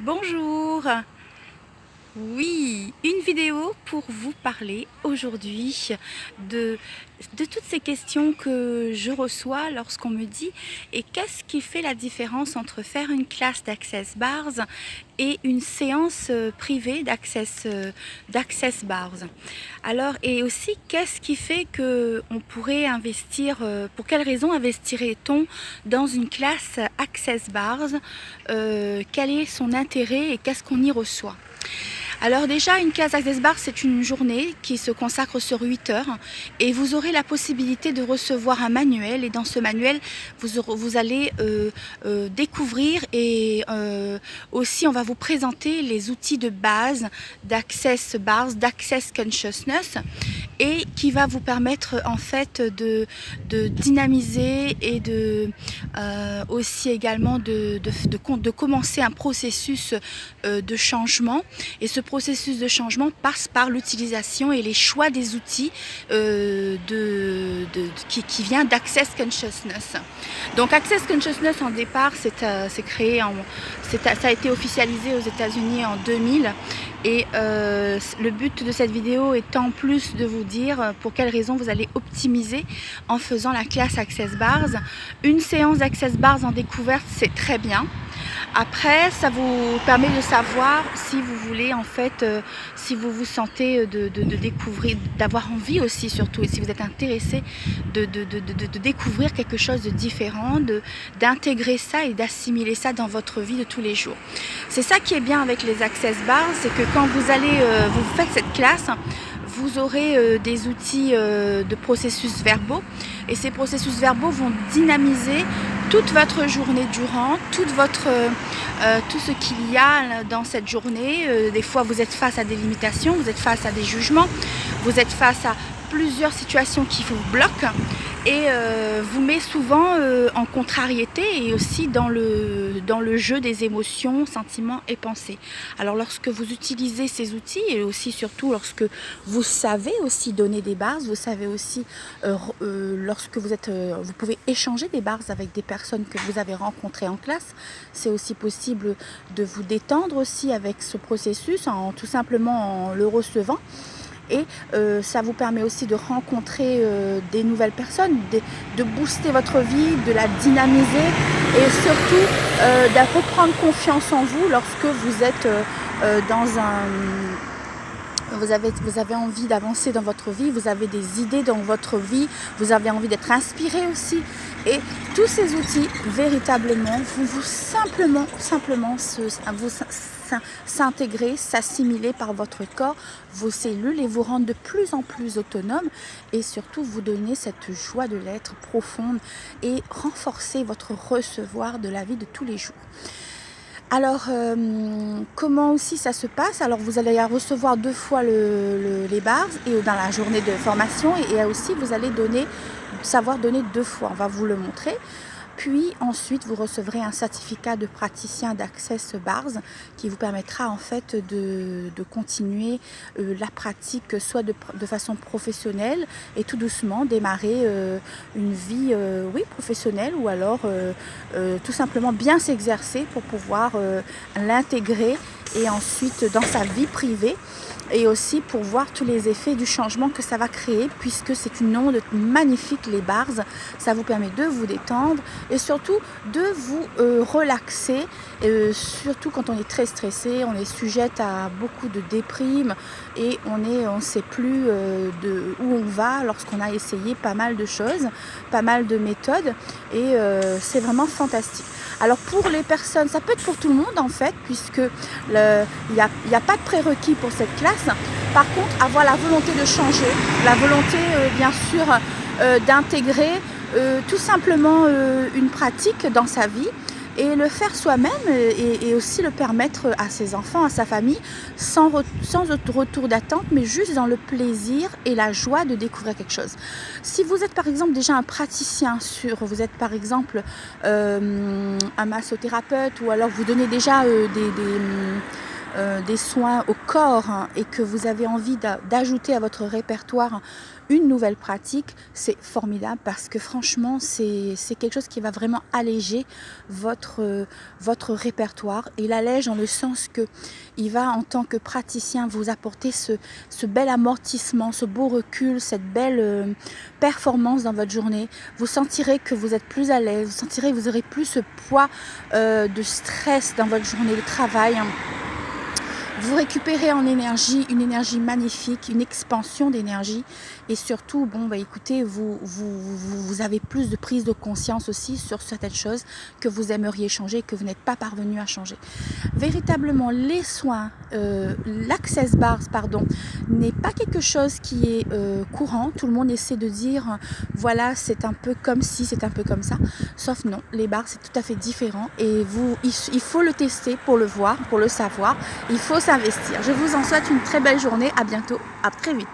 Bonjour. Oui, une vidéo pour vous parler aujourd'hui de, de toutes ces questions que je reçois lorsqu'on me dit et qu'est-ce qui fait la différence entre faire une classe d'Access Bars et une séance privée d'Access Bars. Alors, et aussi, qu'est-ce qui fait qu'on pourrait investir, pour quelles raisons investirait-on dans une classe Access Bars, quel est son intérêt et qu'est-ce qu'on y reçoit? Alors déjà, une classe Access Bar, c'est une journée qui se consacre sur 8 heures et vous aurez la possibilité de recevoir un manuel et dans ce manuel, vous allez découvrir et aussi on va vous présenter les outils de base d'Access Bars, d'Access Consciousness et qui va vous permettre en fait de dynamiser et aussi également de commencer un processus de changement. Et ce processus de changement passe par l'utilisation et les choix des outils qui vient d'Access Consciousness. Donc Access Consciousness en départ, c'est créé, ça a été officialisé aux États-Unis en 2000. Et le but de cette vidéo est en plus de vous dire pour quelles raisons vous allez optimiser en faisant la classe Access Bars. Une séance d'Access Bars en découverte, c'est très bien. Après, ça vous permet de savoir si vous voulez en fait, si vous vous sentez de découvrir, d'avoir envie aussi surtout, et si vous êtes intéressé de découvrir quelque chose de différent, d'intégrer ça et d'assimiler ça dans votre vie de tous les jours. C'est ça qui est bien avec les Access Bars, c'est que quand vous allez, vous faites cette classe, vous aurez des outils de processus verbaux et ces processus verbaux vont dynamiser toute votre journée durant, tout ce qu'il y a dans cette journée. Des fois vous êtes face à des limitations, vous êtes face à des jugements, vous êtes face à plusieurs situations qui vous bloquent et vous met souvent en contrariété et aussi dans le jeu des émotions, sentiments et pensées. Alors lorsque vous utilisez ces outils et aussi surtout lorsque vous savez aussi donner des bars, vous savez aussi lorsque vous pouvez échanger des bars avec des personnes que vous avez rencontrées en classe, c'est aussi possible de vous détendre aussi avec ce processus tout simplement en le recevant. Et ça vous permet aussi de rencontrer des nouvelles personnes, de booster votre vie, de la dynamiser et surtout de reprendre confiance en vous lorsque vous êtes dans un... Vous avez envie d'avancer dans votre vie, vous avez des idées dans votre vie, vous avez envie d'être inspiré aussi. Et tous ces outils, véritablement, vous simplement s'intégrer, s'assimiler par votre corps, vos cellules et vous rendre de plus en plus autonome et surtout vous donner cette joie de l'être profonde et renforcer votre recevoir de la vie de tous les jours. Alors, comment aussi ça se passe? Alors, vous allez recevoir 2 fois les bars et dans la journée de formation et aussi vous allez savoir donner 2 fois. On va vous le montrer. Puis ensuite, vous recevrez un certificat de praticien d'Access Bars qui vous permettra en fait de continuer la pratique soit de façon professionnelle et tout doucement démarrer une vie professionnelle ou alors tout simplement bien s'exercer pour pouvoir l'intégrer et ensuite dans sa vie privée et aussi pour voir tous les effets du changement que ça va créer puisque c'est une onde magnifique les bars, ça vous permet de vous détendre et surtout de vous relaxer, surtout quand on est très stressé, on est sujette à beaucoup de déprime et on ne sait plus où on va lorsqu'on a essayé pas mal de choses, pas mal de méthodes et c'est vraiment fantastique. Alors pour les personnes, ça peut être pour tout le monde en fait, puisque il n'y a pas de prérequis pour cette classe. Par contre, avoir la volonté de changer, la volonté bien sûr d'intégrer tout simplement une pratique dans sa vie et le faire soi-même et aussi le permettre à ses enfants, à sa famille, sans retour d'attente, mais juste dans le plaisir et la joie de découvrir quelque chose. Si vous êtes par exemple déjà un praticien vous êtes par exemple un massothérapeute ou alors vous donnez déjà des soins au corps, hein, et que vous avez envie d'ajouter à votre répertoire une nouvelle pratique, c'est formidable parce que franchement c'est quelque chose qui va vraiment alléger votre répertoire, et l'allège dans le sens que il va en tant que praticien vous apporter ce bel amortissement, ce beau recul, cette belle performance dans votre journée. Vous sentirez que vous êtes plus à l'aise, vous sentirez que vous aurez plus ce poids de stress dans votre journée de travail. Vous récupérez en énergie, une énergie magnifique, une expansion d'énergie, et surtout, bon, bah, écoutez, vous avez plus de prise de conscience aussi sur certaines choses que vous aimeriez changer, que vous n'êtes pas parvenu à changer. Véritablement, les soins, l'Access Bars, pardon, n'est pas quelque chose qui est courant. Tout le monde essaie de dire, voilà, c'est un peu comme si, c'est un peu comme ça. Sauf non, les bars, c'est tout à fait différent, et il faut le tester pour le voir, pour le savoir. Il faut s'investir. Je vous en souhaite une très belle journée. À bientôt. À très vite.